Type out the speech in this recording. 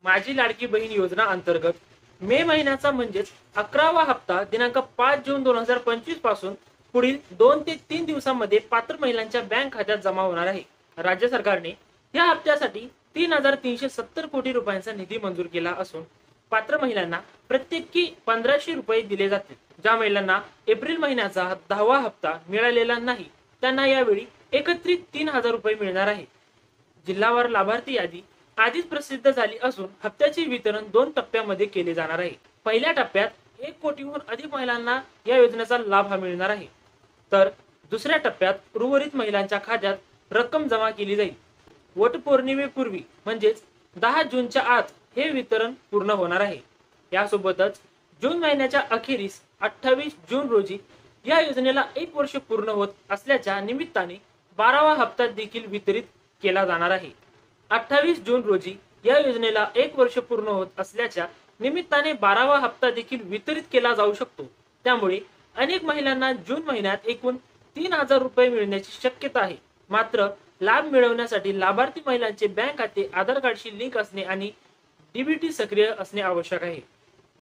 माझी लाडकी बहीण योजना अंतर्गत मे महिन्याचा म्हणजेच 11वा हप्ता दिनांक 5 जून 2025 पासून पुढील 2 ते 3 दिवसांमध्ये पात्र महिलांच्या बँक खात्यात जमा होणार आहे। राज्य सरकारने या हप्त्यासाठी 3,370 कोटी रुपयांचा निधी मंजूर केला असून पात्र महिलांना प्रत्येकी 1,500 रुपये दिले जातील। ज्या महिलांना एप्रिल महिन्याचा 10वा हप्ता मिळालेला नाही त्यांना यावेळी एकत्रित 3,000 रुपये मिळणार आहे। जिल्हावार लाभार्थी यादी आधीच प्रसिद्ध झाली असून हप्त्याचे वितरण 2 टप्प्यामध्ये केले जाणार आहे। पहिल्या टप्प्यात 1 कोटीहून अधिक महिलांना या योजनेचा लाभ मिळणार आहे, तर दुसऱ्या टप्प्यात उर्वरित महिलांच्या खात्यात रक्कम जमा केली जाईल। वटपौर्णिमेपूर्वी म्हणजेच 10 जूनच्या आत हे वितरण पूर्ण होणार आहे। यासोबतच जून महिन्याच्या अखेरीस 28 जून रोजी या योजनेला 1 वर्ष पूर्ण होत असल्याच्या निमित्ताने 12वा हप्ता देखील वितरित केला जाणार आहे। 28 जून रोजी या योजनेला 1 वर्ष पूर्ण होत असल्याच्या निमित्ताने 12वा हप्ता देखील वितरित केला जाऊ शकतो। त्यामुळे अनेक महिलांना जून महिन्यात एकूण 3,000 रुपये मिळण्याची शक्यता आहे। मात्र लाभ मिळवण्यासाठी लाभार्थी महिलांचे बँक खाते आधार कार्डशी लिंक असणे आणि डीबीटी सक्रिय असणे आवश्यक आहे।